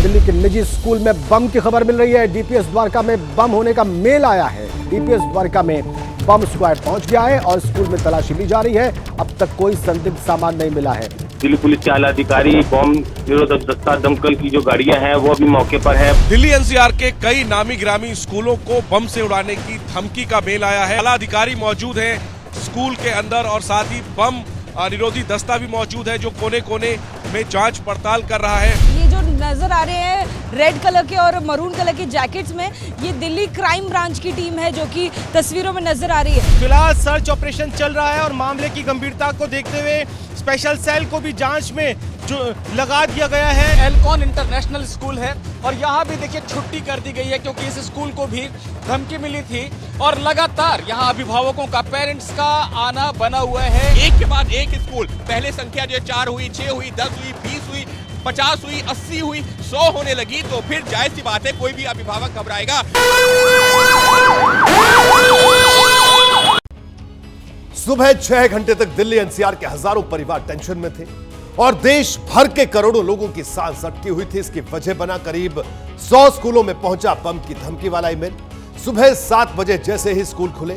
दिल्ली के निजी स्कूल में बम की खबर मिल रही है। डीपीएस द्वारका में बम होने का मेल आया है। डीपीएस द्वारका में बम स्क्वाड पहुंच गया है और स्कूल में तलाशी ली जा रही है। अब तक कोई संदिग्ध सामान नहीं मिला है। दिल्ली पुलिस के आला अधिकारी, बम निरोधक दस्ता, दमकल की जो गाड़ियां हैं वो अभी मौके पर है। दिल्ली एनसीआर के कई नामी गिरामी स्कूलों को बम से उड़ाने की धमकी का मेल आया है। आला अधिकारी मौजूद हैं स्कूल के अंदर और साथ ही बम निरोधी दस्ता भी मौजूद है जो कोने कोने में जांच पड़ताल कर रहा है। ये जो नजर आ रहे हैं रेड कलर के और मरून कलर के जैकेट्स में, ये दिल्ली क्राइम ब्रांच की टीम है जो कि तस्वीरों में नजर आ रही है। फिलहाल सर्च ऑपरेशन चल रहा है और मामले की गंभीरता को देखते हुए स्पेशल सेल को भी जांच में जो लगा दिया गया है। एल्कॉन इंटरनेशनल स्कूल है और यहाँ भी देखिए छुट्टी कर दी गई है क्योंकि इस स्कूल को भी धमकी मिली थी और लगातार यहाँ अभिभावकों का, पेरेंट्स का आना बना हुआ है। एक के बाद एक स्कूल, पहले संख्या जो 4 हुई, 6 हुई, 10 हुई, 20 हुई, 50 हुई, 80 हुई, 100 होने लगी तो फिर जायज सी बात है कोई भी अभिभावक घबराएगा। सुबह 6 घंटे तक दिल्ली एनसीआर के हजारों परिवार टेंशन में थे और देश भर के करोड़ों लोगों की सांस अटकी हुई थी। इसकी वजह बना करीब 100 स्कूलों में पहुंचा बम की धमकी वाला ईमेल। सुबह 7 बजे जैसे ही स्कूल खुले,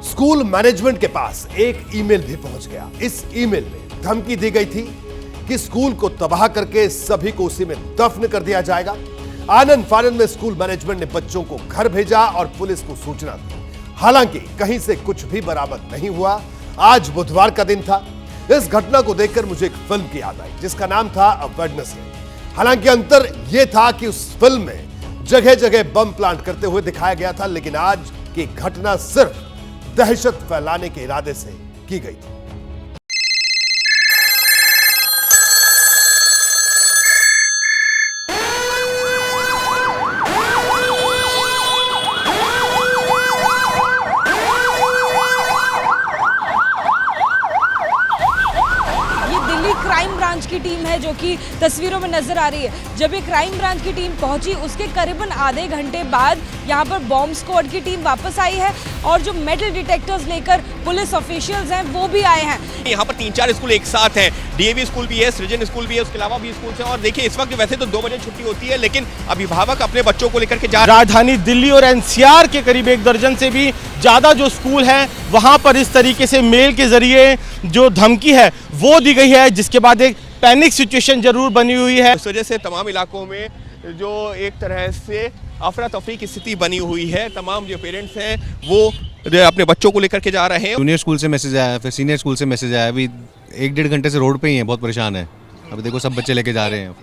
स्कूल मैनेजमेंट के पास एक ईमेल भी पहुंच गया। इस ईमेल में धमकी दी गई थी कि स्कूल को तबाह करके सभी को उसी में दफन कर दिया जाएगा। आनंद फानंद में स्कूल मैनेजमेंट ने बच्चों को घर भेजा और पुलिस को सूचना दी। हालांकि कहीं से कुछ भी बरामद नहीं हुआ। आज बुधवार का दिन था। इस घटना को देखकर मुझे एक फिल्म की याद आई जिसका नाम था अ वेडनेसडे। हालांकि अंतर यह था कि उस फिल्म में जगह जगह बम प्लांट करते हुए दिखाया गया था, लेकिन आज की घटना सिर्फ दहशत फैलाने के इरादे से की गई थी। क्राइम ब्रांच की टीम है जो कि तस्वीरों में नजर आ रही है। जब ये क्राइम ब्रांच की टीम पहुंची उसके करीबन आधे घंटे बाद यहाँ पर बॉम्ब स्क्वाड की टीम वापस आई है और जो मेटल डिटेक्टर्स लेकर पुलिस ऑफिशियल्स हैं वो भी आए हैं। यहाँ पर 3-4 स्कूल एक साथ हैं। डीएवी स्कूल भी है, सृजन स्कूल भी है, उसके अलावा भी स्कूल है। और देखिए इस वक्त वैसे तो 2 बजे छुट्टी होती है, लेकिन अभिभावक अपने बच्चों को लेकर के जा रहे हैं। राजधानी दिल्ली और एनसीआर के करीब 1 दर्जन से भी ज्यादा जो स्कूल हैं वहां पर इस तरीके से मेल के जरिए जो धमकी है वो दी गई है, जिसके बाद एक पैनिक सिचुएशन जरूर बनी हुई है। इस वजह से तमाम इलाकों में जो एक तरह से अफरा तफरी की स्थिति बनी हुई है। तमाम जो पेरेंट्स हैं वो अपने बच्चों को लेकर के जा रहे हैं। जूनियर स्कूल से मैसेज आया, फिर सीनियर स्कूल से मैसेज आया। अभी 1-1.5 घंटे से रोड पे ही हैं, बहुत परेशान है। अभी देखो सब बच्चे लेके जा रहे हैं।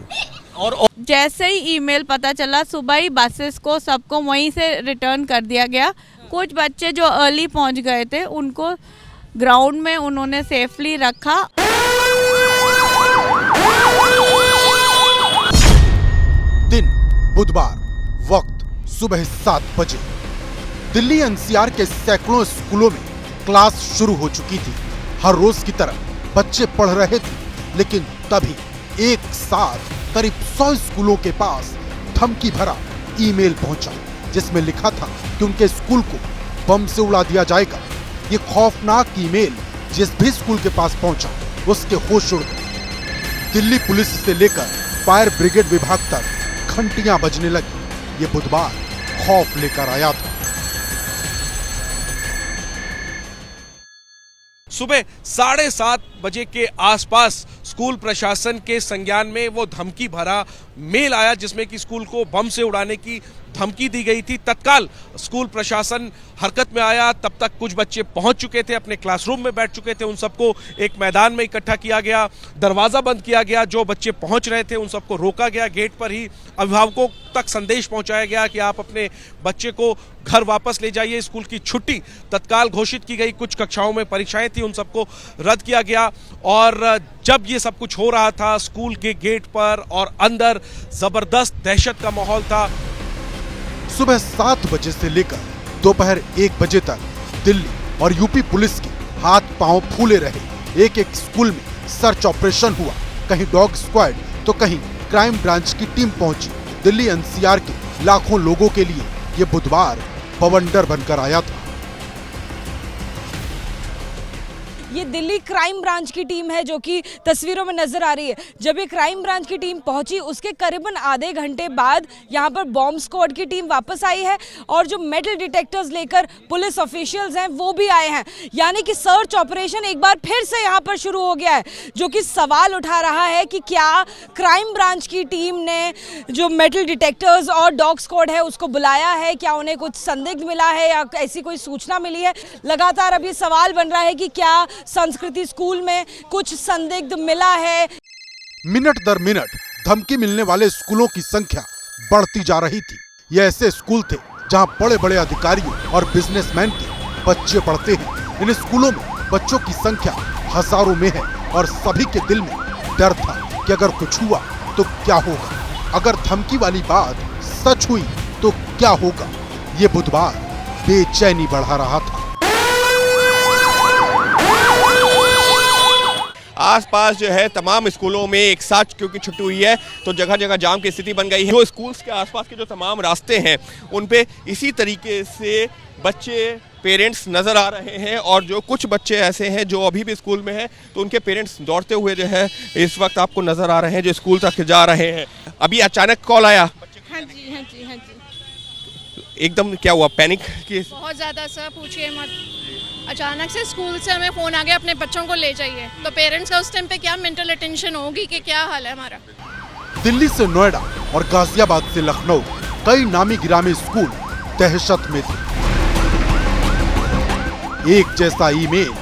और जैसे ही ईमेल पता चला सुबह ही बसेस को सबको वहीं से रिटर्न कर दिया गया। कुछ बच्चे जो अर्ली पहुंच गए थे उनको ग्राउंड में उन्होंने सेफली रखा। दिन बुधवार, वक्त सुबह 7 बजे। दिल्ली एनसीआर के सैकड़ों स्कूलों में क्लास शुरू हो चुकी थी। हर रोज की तरह बच्चे पढ़ रहे थे, लेकिन तभी एक साथ करीब 100 स्कूलों के पास धमकी भरा ईमेल पहुंचा, जिसमें लिखा था कि उनके स्कूल को बम से उड़ा दिया जाएगा। ये खौफनाक ईमेल जिस भी स्कूल के पास पहुंचा उसके होश उड़ गए। दिल्ली पुलिस से लेकर फायर ब्रिगेड विभाग तक घंटियां बजने लगी। ये बुधवार खौफ लेकर आया था। सुबह 7:30 बजे के आसपास स्कूल प्रशासन के संज्ञान में वो धमकी भरा मेल आया जिसमें कि स्कूल को बम से उड़ाने की धमकी दी गई थी। तत्काल स्कूल प्रशासन हरकत में आया। तब तक कुछ बच्चे पहुंच चुके थे, अपने क्लासरूम में बैठ चुके थे। उन सबको एक मैदान में इकट्ठा किया गया, दरवाजा बंद किया गया। जो बच्चे पहुंच रहे थे उन सबको रोका गया। गेट पर ही अभिभावकों तक संदेश पहुंचाया गया कि आप अपने बच्चे को घर वापस ले जाइए। स्कूल की छुट्टी तत्काल घोषित की गई। कुछ कक्षाओं में परीक्षाएं थी, उन सबको रद्द किया गया। और जब ये सब कुछ हो रहा था स्कूल के गेट पर और अंदर जबरदस्त दहशत का माहौल था। सुबह 7 बजे से लेकर दोपहर 1 बजे तक दिल्ली और यूपी पुलिस के हाथ पांव फूले रहे। एक एक स्कूल में सर्च ऑपरेशन हुआ। कहीं डॉग स्क्वाड तो कहीं क्राइम ब्रांच की टीम पहुंची। दिल्ली एनसीआर के लाखों लोगों के लिए ये बुधवार बवंडर बनकर आया था। ये दिल्ली क्राइम ब्रांच की टीम है जो कि तस्वीरों में नजर आ रही है। जब ये क्राइम ब्रांच की टीम पहुंची उसके करीबन आधे घंटे बाद यहाँ पर बॉम्ब स्क्वाड की टीम वापस आई है और जो मेटल डिटेक्टर्स लेकर पुलिस ऑफिशियल्स हैं वो भी आए हैं। यानी कि सर्च ऑपरेशन एक बार फिर से यहाँ पर शुरू हो गया है, जो कि सवाल उठा रहा है कि क्या क्राइम ब्रांच की टीम ने जो मेटल डिटेक्टर्स और डॉग स्क्वाड है उसको बुलाया है, क्या उन्हें कुछ संदिग्ध मिला है या ऐसी कोई सूचना मिली है। लगातार अब ये सवाल बन रहा है कि क्या संस्कृति स्कूल में कुछ संदिग्ध मिला है। मिनट दर मिनट धमकी मिलने वाले स्कूलों की संख्या बढ़ती जा रही थी। ये ऐसे स्कूल थे जहां बड़े बड़े अधिकारियों और बिजनेसमैन के बच्चे पढ़ते हैं। इन स्कूलों में बच्चों की संख्या हजारों में है और सभी के दिल में डर था कि अगर कुछ हुआ तो क्या होगा, अगर धमकी वाली बात सच हुई तो क्या होगा। ये बुधवार बेचैनी बढ़ा रहा था। आसपास जो है तमाम स्कूलों में एक साथ क्योंकि छुट्टी हुई है तो जगह जगह जाम की स्थिति बन गई है। जो स्कूल्स के आसपास के जो तमाम रास्ते हैं उन पे इसी तरीके से बच्चे पेरेंट्स नज़र आ रहे हैं और जो कुछ बच्चे ऐसे हैं जो अभी भी स्कूल में हैं तो उनके पेरेंट्स दौड़ते हुए जो है इस वक्त आपको नज़र आ रहे हैं जो स्कूल तक जा रहे हैं। अभी अचानक कॉल आया। हाँ जी। एकदम क्या हुआ, पैनिक की? बहुत ज़्यादा सर, पूछिए मत। अचानक से स्कूल से हमें फ़ोन आ गया अपने बच्चों को ले जाइए, तो पेरेंट्स का उस टाइम पे क्या मेंटल अटेंशन होगी कि क्या हाल है हमारा। दिल्ली से नोएडा और गाजियाबाद से लखनऊ कई नामी गिरामी स्कूल दहशत में थे। एक जैसा ईमेल,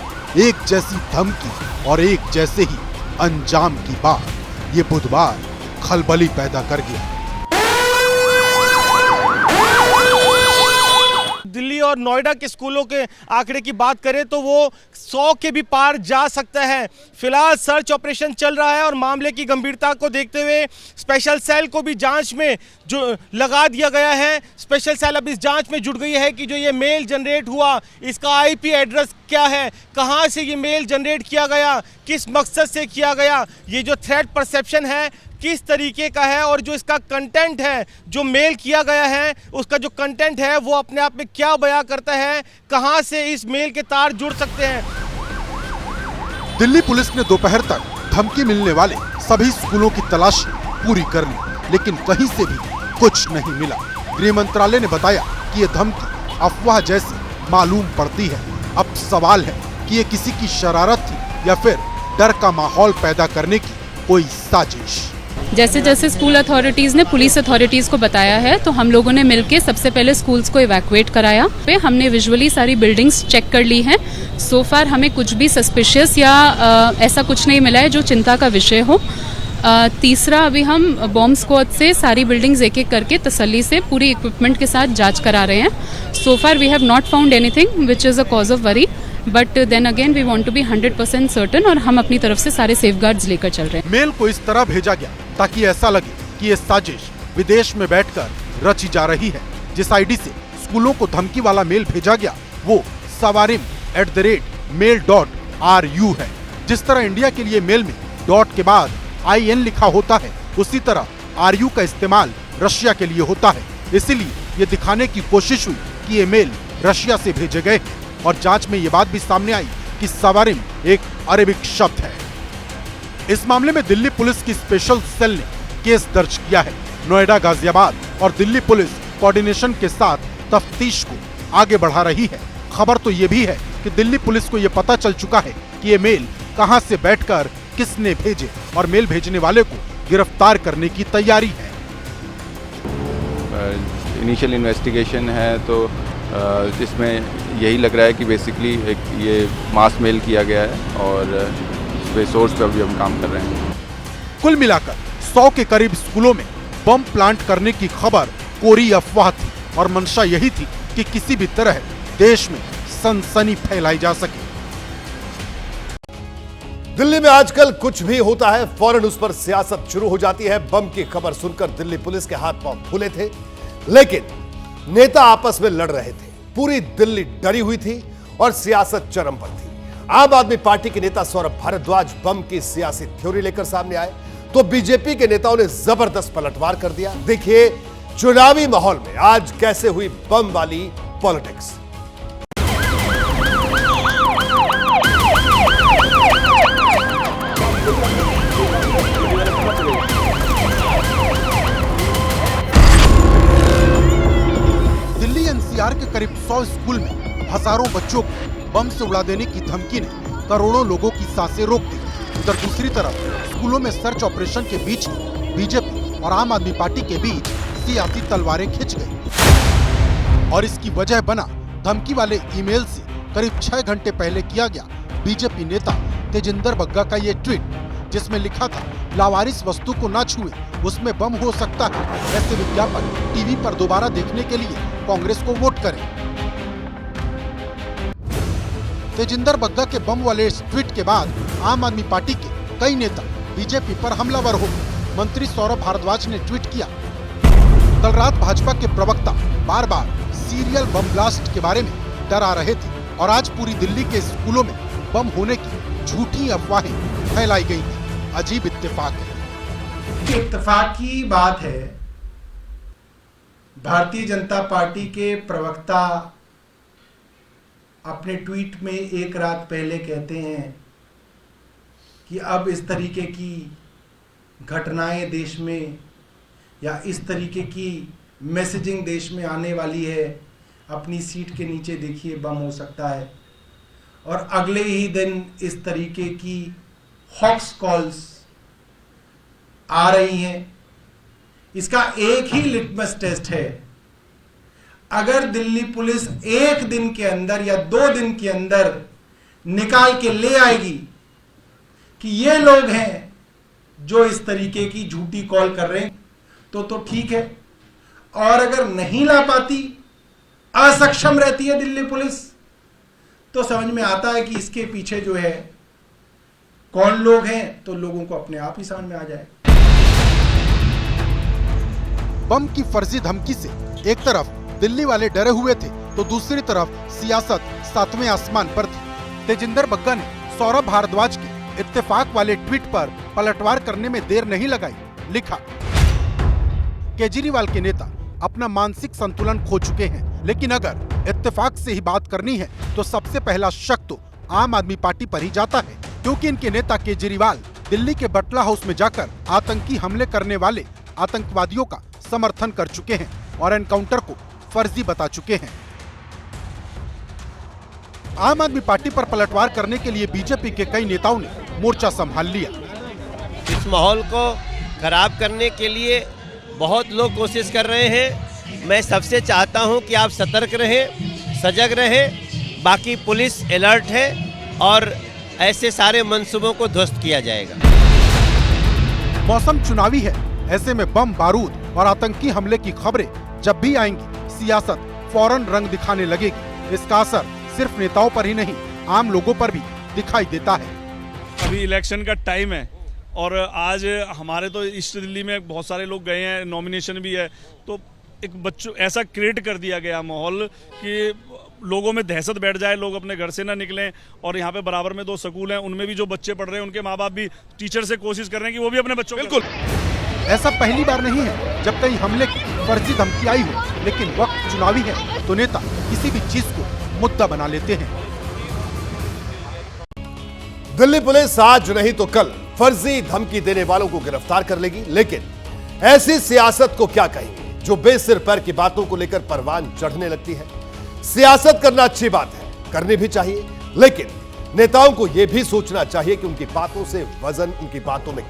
एक जैसी धमकी और एक जैसे ही अंजाम की बात ये बुधवार खलबली पैदा कर गया। दिल्ली और नोएडा के स्कूलों के आंकड़े की बात करें तो वो 100 के भी पार जा सकता है। फिलहाल सर्च ऑपरेशन चल रहा है और मामले की गंभीरता को देखते हुए स्पेशल सेल को भी जांच में जो लगा दिया गया है। स्पेशल सेल अब इस जांच में जुट गई है कि जो ये मेल जनरेट हुआ इसका आईपी एड्रेस क्या है, कहां से ये मेल जनरेट किया गया, किस मकसद से किया गया, ये जो थ्रेट परसेप्शन है किस तरीके का है और जो इसका कंटेंट है, जो मेल किया गया है उसका जो कंटेंट है वो अपने आप में क्या बयां करता है, कहां से इस मेल के तार जुड़ सकते हैं। दिल्ली पुलिस ने दोपहर तक धमकी मिलने वाले सभी स्कूलों की तलाशी पूरी कर ली, लेकिन कहीं से भी कुछ नहीं मिला। गृह मंत्रालय ने बताया कि ये धमकी अफवाह जैसी मालूम पड़ती है। अब सवाल है कि ये किसी की शरारत थी या फिर डर का माहौल पैदा करने की कोई साजिश। जैसे जैसे स्कूल अथॉरिटीज़ ने पुलिस अथॉरिटीज़ को बताया है तो हम लोगों ने मिलके सबसे पहले स्कूल्स को इवैक्यूएट कराया। पे हमने विजुअली सारी बिल्डिंग्स चेक कर ली हैं। सो फार हमें कुछ भी सस्पिशियस या ऐसा कुछ नहीं मिला है जो चिंता का विषय हो। तीसरा, अभी हम बॉम्ब स्क्वाड से सारी बिल्डिंग्स एक एक करके तसल्ली से पूरी इक्विपमेंट के साथ जांच करा रहे हैं। So far we have not found anything which is a cause of worry, but then again we want to be 100% certain और हम अपनी तरफ से सारे सेफगार्ड्स लेकर चल रहे हैं। मेल को इस तरह भेजा गया ताकि ऐसा लगे कि ये साजिश विदेश में बैठकर रची जा रही है। जिस आईडी से स्कूलों को धमकी वाला मेल भेजा गया वो sawarim@mail.ru है। जिस तरह इंडिया के लिए मेल में डॉट के बाद IN लिखा होता है, उसी तरह RU का इस्तेमाल रशिया के लिए होता है। इसीलिए ये दिखाने की कोशिश हुई कि ये मेल रशिया से भेजे गए और जांच में ये बात भी सामने आई कि सवारिम एक अरेबिक शब्द है। इस मामले में दिल्ली पुलिस की स्पेशल सेल ने केस दर्ज किया है। नोएडा, गाजियाबाद और दिल्ली पुलिस कोऑर्डिनेशन के साथ तफ्तीश को आगे बढ़ा रही है। खबर तो ये भी है कि दिल्ली पुलिस को ये पता चल चुका है कि ये मेल कहां से बैठकर किसने भेजे और मेल भेजने वाले को गिरफ्तार करने की तैयारी है। इनिशियल इन्वेस्टिगेशन है तो इसमें यही लग रहा है कि बेसिकली एक ये मास मेल किया गया है और इस पे सोर्स पे अभी हम काम कर रहे हैं। कुल मिलाकर 100 के करीब स्कूलों में बम प्लांट करने की खबर कोरी अफवाह थी और मंशा यही थी कि किसी भी तरह देश में सनसनी फैलाई जा सके। दिल्ली में आजकल कुछ भी होता है फौरन उस पर सियासत शुरू हो जाती है। बम की खबर सुनकर दिल्ली पुलिस के हाथ पांव फूले थे, लेकिन नेता आपस में लड़ रहे थे। पूरी दिल्ली डरी हुई थी और सियासत चरम पर थी। आम आदमी पार्टी के नेता सौरभ भारद्वाज बम की सियासी थ्योरी लेकर सामने आए। तो बीजेपी के नेताओं ने जबरदस्त पलटवार कर दिया। देखिए चुनावी माहौल में आज कैसे हुई बम वाली पॉलिटिक्स। दिल्ली एनसीआर के करीब 100 स्कूल में हजारों बच्चों को बम से उड़ा देने की धमकी ने करोड़ों लोगों की सांसें रोक दी। उधर दूसरी तरफ स्कूलों में सर्च ऑपरेशन के बीच बीजेपी और आम आदमी पार्टी के बीच सियासी तलवारें खिंच गई और इसकी वजह बना धमकी वाले ईमेल से करीब 6 घंटे पहले किया गया बीजेपी नेता तेजिंदर बग्गा का ये ट्वीट, जिसमें लिखा था लावारिस वस्तु को ना छुए, उसमें बम हो सकता है। ऐसे विज्ञापन टीवी पर दोबारा देखने के लिए कांग्रेस को वोट करें। तेजिंदर बग्गा के बम वाले इस ट्वीट के बाद आम आदमी पार्टी के कई नेता बीजेपी पर हमलावर हो गए। मंत्री सौरभ भारद्वाज ने ट्वीट किया, कल रात भाजपा के प्रवक्ता बार बार सीरियल बम ब्लास्ट के बारे में डरा रहे थे और आज पूरी दिल्ली के स्कूलों में बम होने की झूठी अफवाहें फैलाई गई थी। अजीब इत्तेफाक है। इत्तेफाक की बात है, भारतीय जनता पार्टी के प्रवक्ता अपने ट्वीट में एक रात पहले कहते हैं कि अब इस तरीके की घटनाएं देश में या इस तरीके की मैसेजिंग देश में आने वाली है, अपनी सीट के नीचे देखिए बम हो सकता है। और अगले ही दिन इस तरीके की हॉक्स कॉल्स आ रही हैं। इसका एक ही लिटमस टेस्ट है, अगर दिल्ली पुलिस एक दिन के अंदर या 2 दिन के अंदर निकाल के ले आएगी कि ये लोग हैं जो इस तरीके की झूठी कॉल कर रहे हैं तो ठीक है। और अगर नहीं ला पाती, असक्षम रहती है दिल्ली पुलिस, तो समझ में आता है कि इसके पीछे जो है कौन लोग हैं, तो लोगों को अपने आप ही समझ में आ जाए। बम की फर्जी धमकी से एक तरफ दिल्ली वाले डरे हुए थे तो दूसरी तरफ सियासत 7वें आसमान पर थी। तेजिंदर बग्गा ने सौरभ भारद्वाज के इत्तेफाक वाले ट्वीट पर पलटवार करने में देर नहीं लगाई। लिखा, केजरीवाल के नेता अपना मानसिक संतुलन खो चुके हैं, लेकिन अगर इत्तेफाक से ही बात करनी है तो सबसे पहला शक तो आम आदमी पार्टी पर ही जाता है, क्योंकि इनके नेता केजरीवाल दिल्ली के बटला हाउस में जाकर आतंकी हमले करने वाले आतंकवादियों का समर्थन कर चुके हैं और एनकाउंटर को फर्जी बता चुके हैं। आम आदमी पार्टी पर पलटवार करने के लिए बीजेपी के कई नेताओं ने मोर्चा संभाल लिया। इस माहौल को खराब करने के लिए बहुत लोग कोशिश कर रहे हैं। मैं सबसे चाहता हूं कि आप सतर्क रहें, सजग रहें। बाकी पुलिस अलर्ट है और ऐसे सारे मंसूबों को ध्वस्त किया जाएगा। मौसम चुनावी है, ऐसे में बम बारूद और आतंकी हमले की खबरें जब भी आएंगी, सियासत फौरन रंग दिखाने लगेगी। इसका असर सिर्फ नेताओं पर ही नहीं, आम लोगों पर भी दिखाई देता है। अभी इलेक्शन का टाइम है और आज हमारे तो ईस्ट दिल्ली में बहुत सारे लोग गए हैं, नॉमिनेशन भी है, तो एक बच्चों ऐसा क्रिएट कर दिया गया माहौल कि लोगों में दहशत बैठ जाए, लोग अपने घर से ना निकलें। और यहाँ पे बराबर में 2 स्कूल हैं, उनमें भी जो बच्चे पढ़ रहे हैं उनके माँ बाप भी टीचर से कोशिश कर रहे हैं कि वो भी अपने बच्चों बिल्कुल ऐसा पहली बार नहीं है जब कहीं हमले की फर्जी धमकी आई हो, लेकिन वक्त चुनावी है तो नेता किसी भी चीज को मुद्दा बना लेते हैं। दिल्ली पुलिस आज नहीं तो कल फर्जी धमकी देने वालों को गिरफ्तार कर लेगी, लेकिन ऐसी सियासत को क्या कहेंगे जो बेसिर पैर की बातों को लेकर परवान चढ़ने लगती है। सियासत करना अच्छी बात है, करनी भी चाहिए, लेकिन नेताओं को यह भी सोचना चाहिए कि उनकी बातों से वजन उनकी बातों में